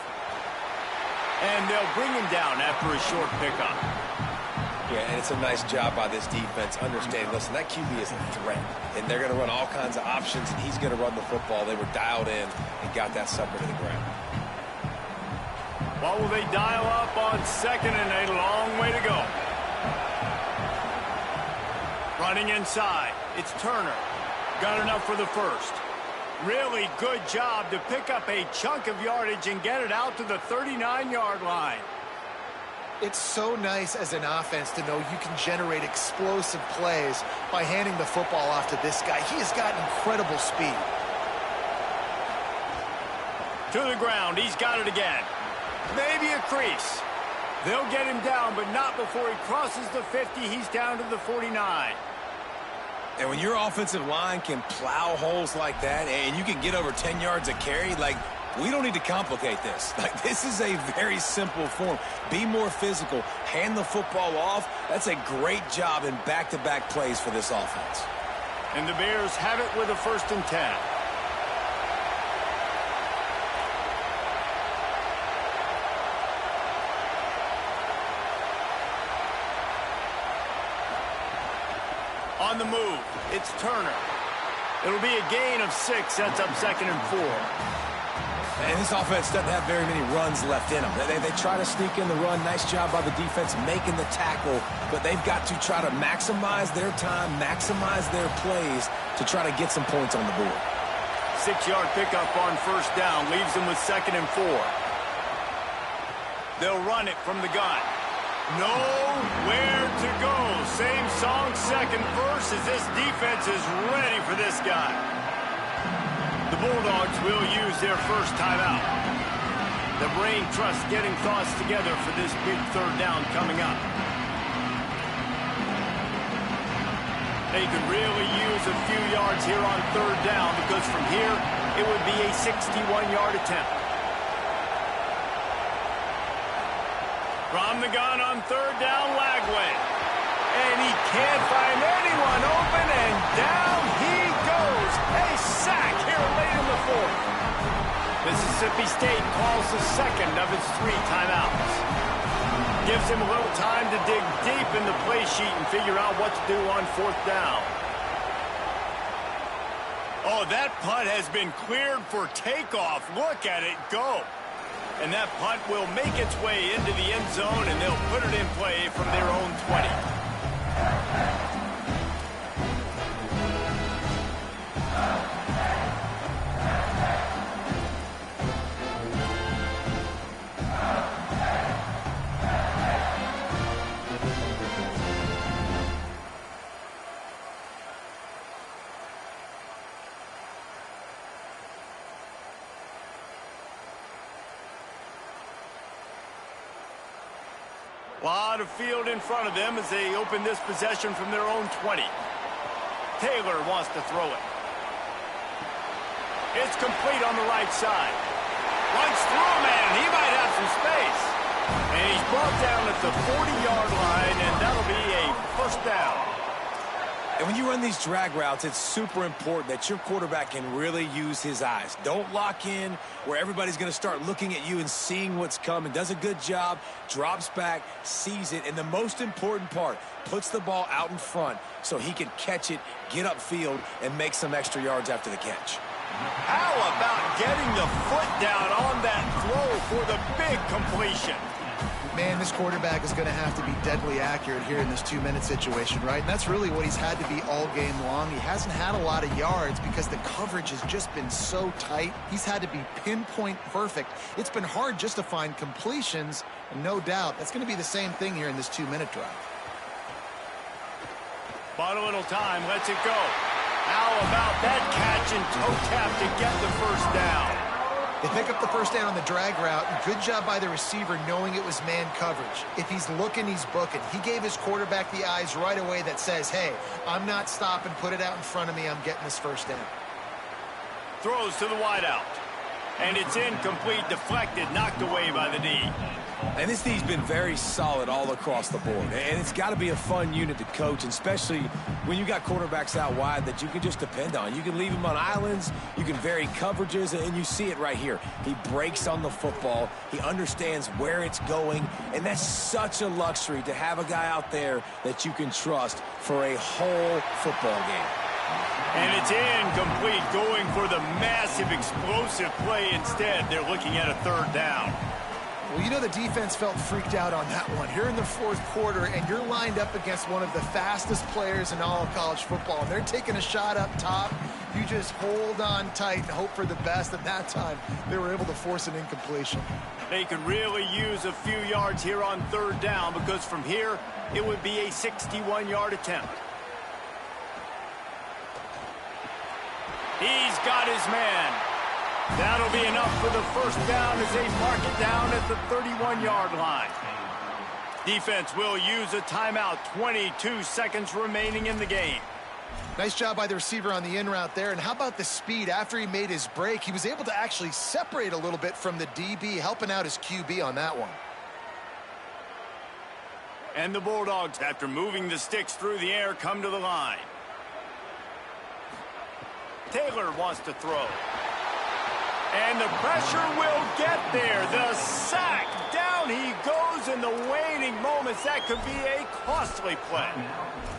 And they'll bring him down after a short pickup. Yeah, and it's a nice job by this defense understanding, listen, that QB is a threat, and they're going to run all kinds of options, and he's going to run the football. They were dialed in and got that sucker to the ground. What will they dial up on second, and a long way to go. Running inside, it's Turner. Got enough for the first. Really good job to pick up a chunk of yardage and get it out to the 39-yard line. It's so nice as an offense to know you can generate explosive plays by handing the football off to this guy. He has got incredible speed. To the ground, he's got it again. Maybe a crease. They'll get him down, but not before he crosses the 50. He's down to the 49. And when your offensive line can plow holes like that and you can get over 10 yards a carry, like, we don't need to complicate this. Like, this is a very simple form. Be more physical. Hand the football off. That's a great job in back-to-back plays for this offense. And the Bears have it with a 1st and 10. On the move, it's Turner. It'll be a gain of 6. That's up 2nd and 4. And this offense doesn't have very many runs left in them. They try to sneak in the run. Nice job by the defense making the tackle. But they've got to try to maximize their time, maximize their plays to try to get some points on the board. 6-yard pickup on 1st down. Leaves them with 2nd and 4. They'll run it from the gun. Nowhere to go. Same song, 2nd verse, as this defense is ready for this guy. The Bulldogs will use their first timeout. The brain trust getting thoughts together for this big 3rd down coming up. They could really use a few yards here on 3rd down because from here it would be a 61-yard attempt. From the gun on 3rd down, Lagway. And he can't find anyone open, and down he goes. A sack here late in the 4th. Mississippi State calls the 2nd of its 3 timeouts. Gives him a little time to dig deep in the play sheet and figure out what to do on 4th down. Oh, that punt has been cleared for takeoff. Look at it go. And that punt will make its way into the end zone, and they'll put it in play from their own 20. A lot of field in front of them as they open this possession from their own 20. Taylor wants to throw it. It's complete on the right side. Runs through a man. He might have some space. And he's brought down at the 40-yard line, and that'll be a 1st down. And when you run these drag routes, it's super important that your quarterback can really use his eyes. Don't lock in where everybody's going to start looking at you and seeing what's coming. Does a good job, drops back, sees it, and the most important part, puts the ball out in front so he can catch it, get upfield, and make some extra yards after the catch. How about getting the a foot down on that throw for the big completion. Man, this quarterback is going to have to be deadly accurate here in this 2-minute situation, right? And that's really what he's had to be all game long. He hasn't had a lot of yards because the coverage has just been so tight. He's had to be pinpoint perfect. It's been hard just to find completions, and no doubt that's going to be the same thing here in this 2-minute drive. Bought a little time, lets it go. How about that catch and toe tap to get the first down? They pick up the first down on the drag route. Good job by the receiver knowing it was man coverage. If he's looking, he's booking. He gave his quarterback the eyes right away that says, hey, I'm not stopping, put it out in front of me, I'm getting this first down. Throws to the wideout. And it's incomplete, deflected, knocked away by the D. And this D's been very solid all across the board. And it's got to be a fun unit to coach, especially when you got quarterbacks out wide that you can just depend on. You can leave them on islands, you can vary coverages, and you see it right here. He breaks on the football, he understands where it's going, and that's such a luxury to have a guy out there that you can trust for a whole football game. And it's incomplete, going for the massive explosive play instead. They're looking at a third down. Well, you know the defense felt freaked out on that one. Here in the fourth quarter, and you're lined up against one of the fastest players in all of college football, and they're taking a shot up top. You just hold on tight and hope for the best. At that time, they were able to force an incompletion. They could really use a few yards here on third down, because from here, it would be a 61-yard attempt. He's got his man. That'll be enough for the first down as they mark it down at the 31-yard line. Defense will use a timeout. 22 seconds remaining in the game. Nice job by the receiver on the in route there. And how about the speed? After he made his break, he was able to actually separate a little bit from the DB, helping out his QB on that one. And the Bulldogs, after moving the sticks through the air, come to the line. Taylor wants to throw. And the pressure will get there. The sack. Down he goes in the waning moments. That could be a costly play.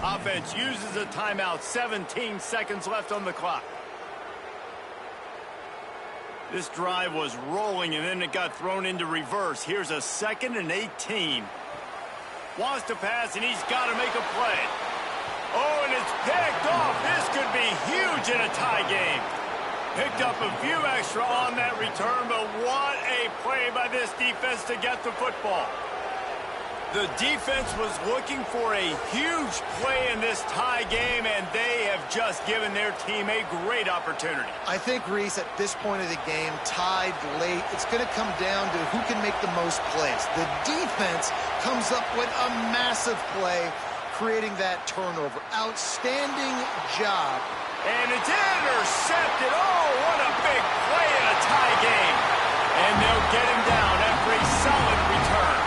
Offense uses a timeout. 17 seconds left on the clock. This drive was rolling, and then it got thrown into reverse. Here's a 2nd and 18. Wants to pass, and he's got to make a play. Oh, and it's picked off. This could be huge in a tie game. Picked up a few extra on that return, but what a play by this defense to get the football. The defense was looking for a huge play in this tie game, and they have just given their team a great opportunity. I think, Reese, at this point of the game, tied late, it's going to come down to who can make the most plays. The defense comes up with a massive play, creating that turnover. Outstanding job. And it's intercepted. Oh, what a big play in a tie game. And they'll get him down after a solid return.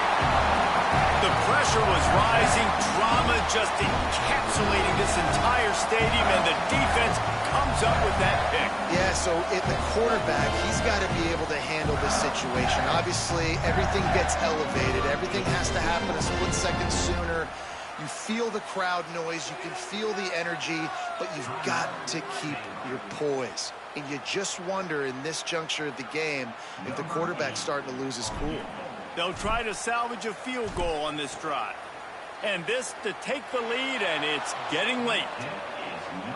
The pressure was rising. Drama just encapsulating this entire stadium, and the defense comes up with that pick. Yeah, so the quarterback, he's got to be able to handle this situation. Obviously, everything gets elevated. Everything has to happen a split second sooner. You feel the crowd noise, you can feel the energy, but you've got to keep your poise. And you just wonder in this juncture of the game if the quarterback's starting to lose his cool. They'll try to salvage a field goal on this drive. And this to take the lead, and it's getting late.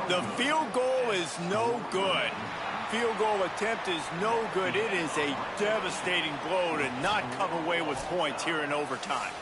The field goal is no good. Field goal attempt is no good. It is a devastating blow to not come away with points here in overtime.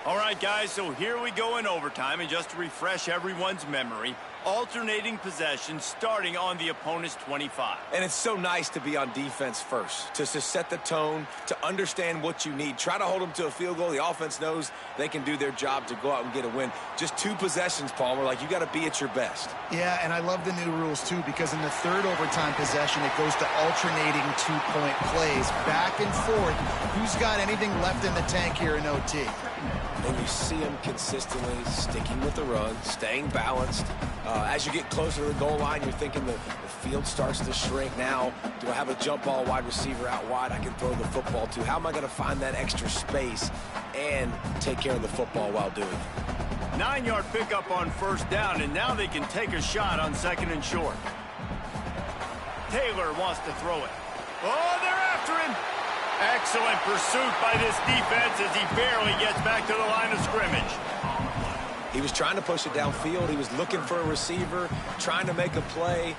All right, guys, so here we go in overtime, and just to refresh everyone's memory, alternating possessions starting on the opponent's 25. And it's so nice to be on defense first, to set the tone, to understand what you need. Try to hold them to a field goal. The offense knows they can do their job to go out and get a win. Just 2 possessions, Palmer, like you got to be at your best. Yeah, and I love the new rules, too, because in the third overtime possession, it goes to alternating 2-point plays, back and forth. Who's got anything left in the tank here in OT? And you see him consistently sticking with the run, staying balanced. As you get closer to the goal line, you're thinking the field starts to shrink. Now, do I have a jump ball wide receiver out wide I can throw the football to? How am I going to find that extra space and take care of the football while doing it? 9-yard pickup on first down, and now they can take a shot on 2nd and short. Taylor wants to throw it. Oh, they're after him. Excellent pursuit by this defense as he barely gets back to the line of scrimmage. He was trying to push it downfield. He was looking for a receiver, trying to make a play.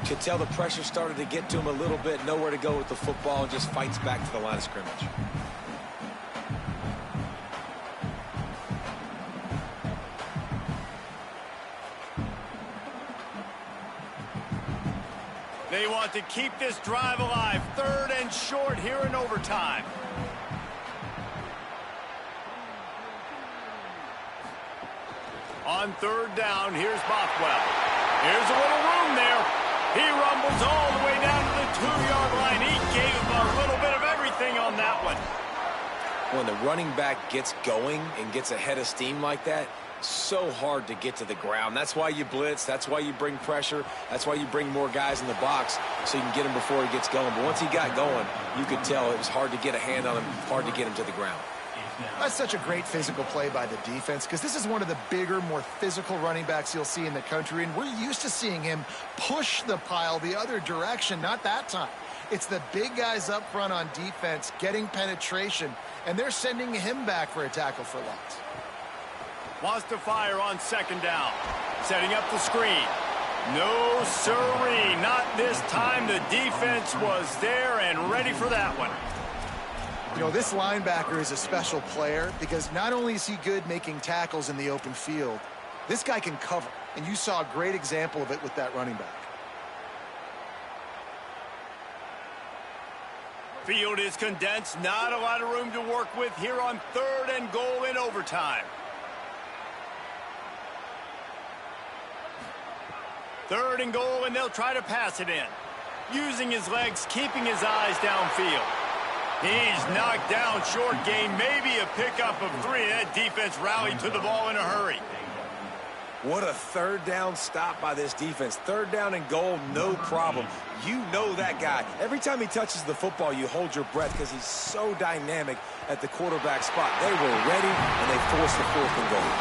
You could tell the pressure started to get to him a little bit, nowhere to go with the football, and just fights back to the line of scrimmage. They want to keep this drive alive. 3rd and short here in overtime. On 3rd down, here's Bothwell. Here's a little room there. He rumbles all the way down to the 2-yard line. He gave him a little bit of everything on that one. When the running back gets going and gets ahead of steam like that, so hard to get to the ground. That's why you blitz. That's why you bring pressure. That's why you bring more guys in the box so you can get him before he gets going. But once he got going, you could tell it was hard to get a hand on him, hard to get him to the ground. That's such a great physical play by the defense because this is one of the bigger, more physical running backs you'll see in the country, and we're used to seeing him push the pile the other direction. Not that time. It's the big guys up front on defense getting penetration, and they're sending him back for a tackle for loss. Wants to fire on 2nd down. Setting up the screen. No siree, not this time. The defense was there and ready for that one. You know, this linebacker is a special player because not only is he good making tackles in the open field, this guy can cover, and you saw a great example of it with that running back. Field is condensed, not a lot of room to work with here on 3rd and goal in overtime. 3rd and goal, and they'll try to pass it in. Using his legs, keeping his eyes downfield. He's knocked down short gain, maybe a pickup of 3. That defense rallied to the ball in a hurry. What a 3rd down stop by this defense. 3rd down and goal, no problem. You know that guy. Every time he touches the football, you hold your breath because he's so dynamic at the quarterback spot. They were ready, and they forced the 4th and goal.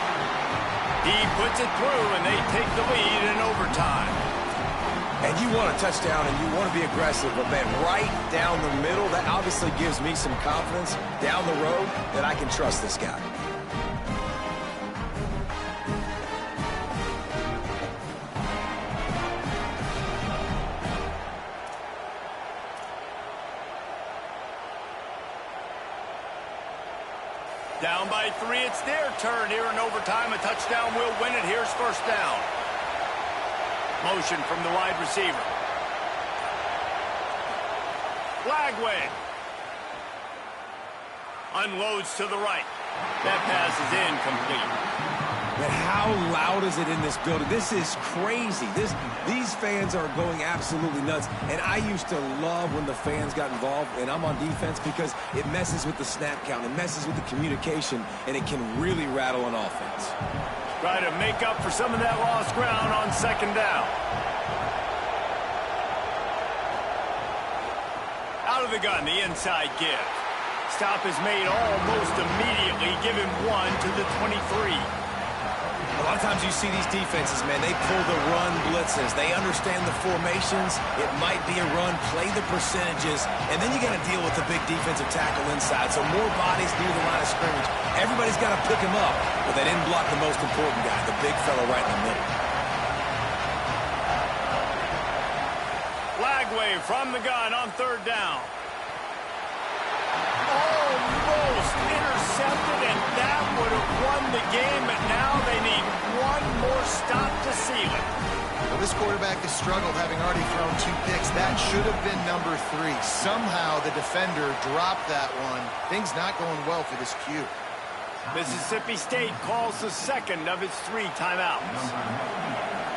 He puts it through, and they take the lead in overtime. And you want a touchdown, and you want to be aggressive, but, man, right down the middle, that obviously gives me some confidence down the road that I can trust this guy. Down by 3, it's their turn here in overtime. A touchdown will win it. Here's 1st down. Motion from the wide receiver. Lagway. Unloads to the right. That pass is incomplete. But how loud is it in this building? This is crazy. These fans are going absolutely nuts. And I used to love when the fans got involved, and I'm on defense, because it messes with the snap count. It messes with the communication, and it can really rattle an offense. Try to make up for some of that lost ground on 2nd down. Out of the gun, the inside give. Stop is made almost immediately. Give him 1 to the 23. A lot of times you see these defenses, man, they pull the run blitzes. They understand the formations. It might be a run, play the percentages, and then you got to deal with the big defensive tackle inside. So more bodies near the line of scrimmage. Everybody's got to pick him up, but they didn't block the most important guy, the big fella right in the middle. Lagway from the gun on 3rd down. Almost intercepted, and that would have won the game, but now they need one more stop to seal it. Well, this quarterback has struggled, having already thrown 2 picks. That should have been number 3. Somehow the defender dropped that one. Things not going well for this Q. Mississippi State calls the 2nd of its 3 timeouts.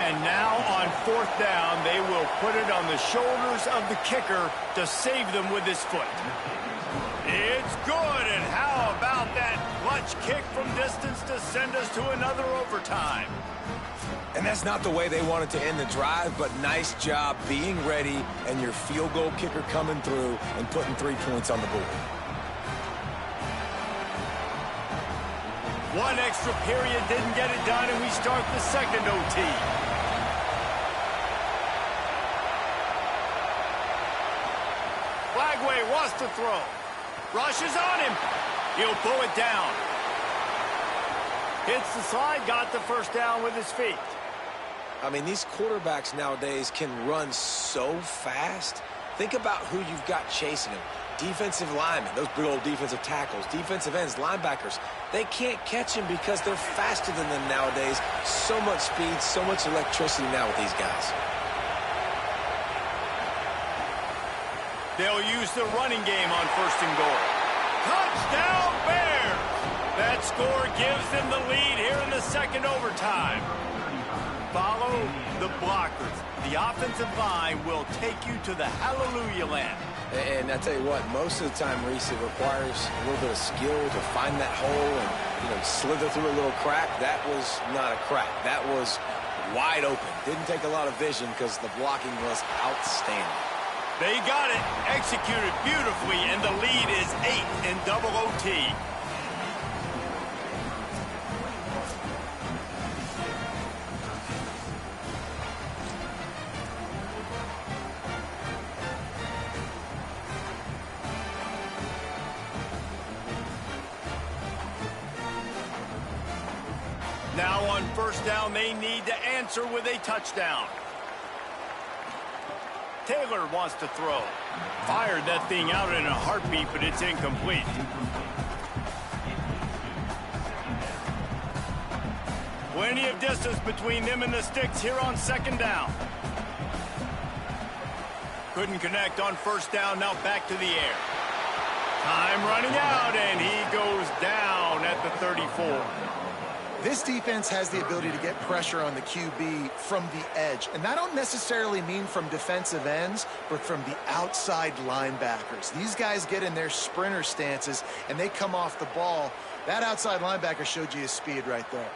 And now on 4th down, they will put it on the shoulders of the kicker to save them with his foot. It's good, and how about that clutch kick from distance to send us to another overtime? And that's not the way they wanted to end the drive, but nice job being ready and your field goal kicker coming through and putting 3 points on the board. One extra period didn't get it done, and we start the 2nd OT. Flagway wants to throw. Rushes on him. He'll pull it down. Hits the slide, got the first down with his feet. I mean, these quarterbacks nowadays can run so fast. Think about who you've got chasing them. Defensive linemen, those big old defensive tackles, defensive ends, linebackers. They can't catch him because they're faster than them nowadays. So much speed, so much electricity now with these guys. They'll use the running game on 1st and goal. Touchdown Bears! That score gives them the lead here in the second overtime. Follow the blockers. The offensive line will take you to the hallelujah land. And I tell you what, most of the time, Reese, it requires a little bit of skill to find that hole and, slither through a little crack. That was not a crack. That was wide open. Didn't take a lot of vision because the blocking was outstanding. They got it, executed beautifully, and the lead is 8 in double OT. Now on 1st down, they need to answer with a touchdown. Taylor wants to throw. Fired that thing out in a heartbeat, but it's incomplete. Plenty of distance between them and the sticks here on 2nd down. Couldn't connect on 1st down, now back to the air. Time running out, and he goes down at the 34. This defense has the ability to get pressure on the QB from the edge. And I don't necessarily mean from defensive ends, but from the outside linebackers. These guys get in their sprinter stances, and they come off the ball. That outside linebacker showed you his speed right there.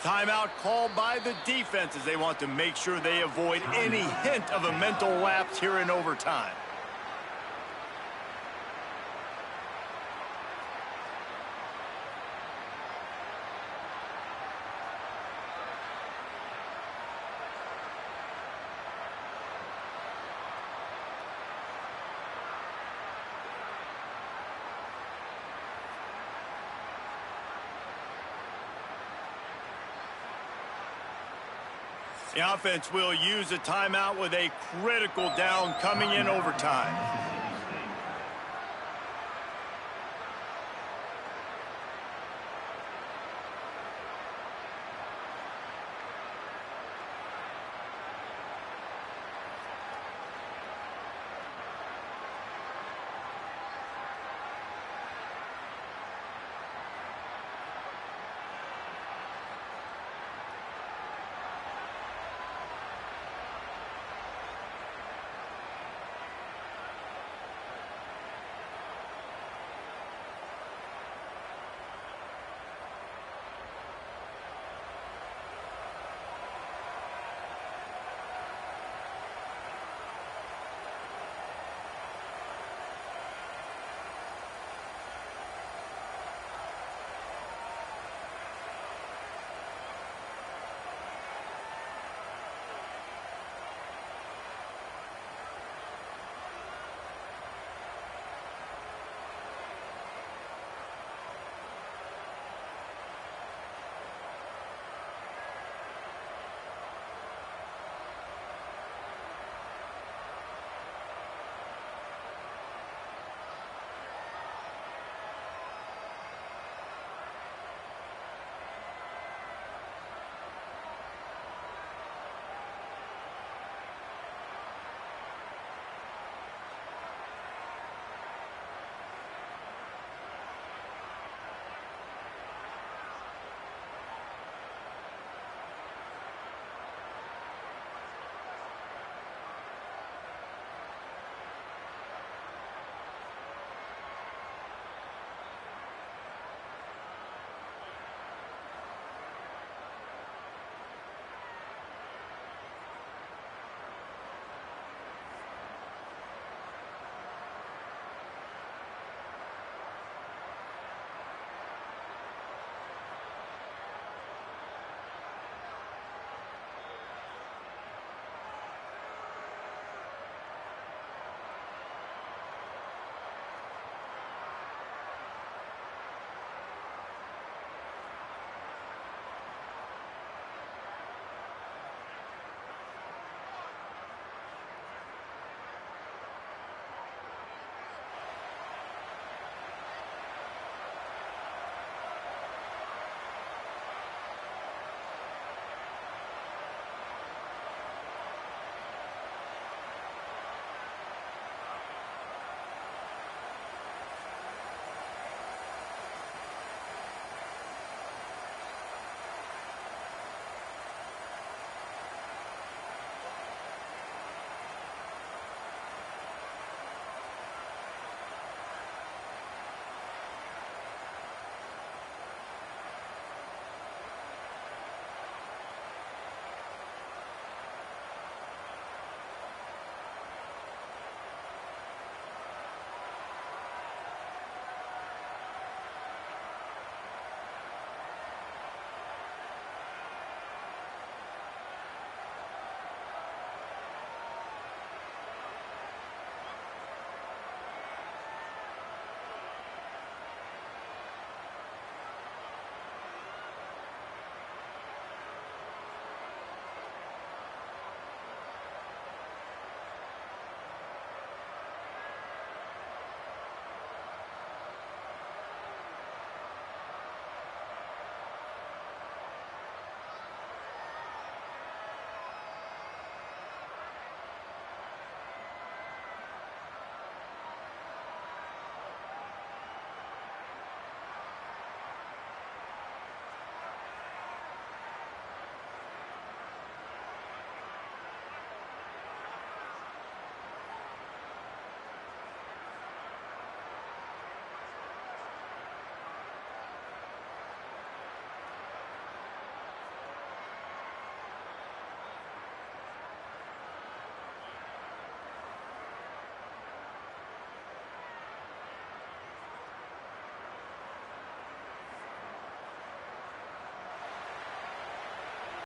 Timeout called by the defense as they want to make sure they avoid any hint of a mental lapse here in overtime. The offense will use a timeout with a critical down coming in overtime.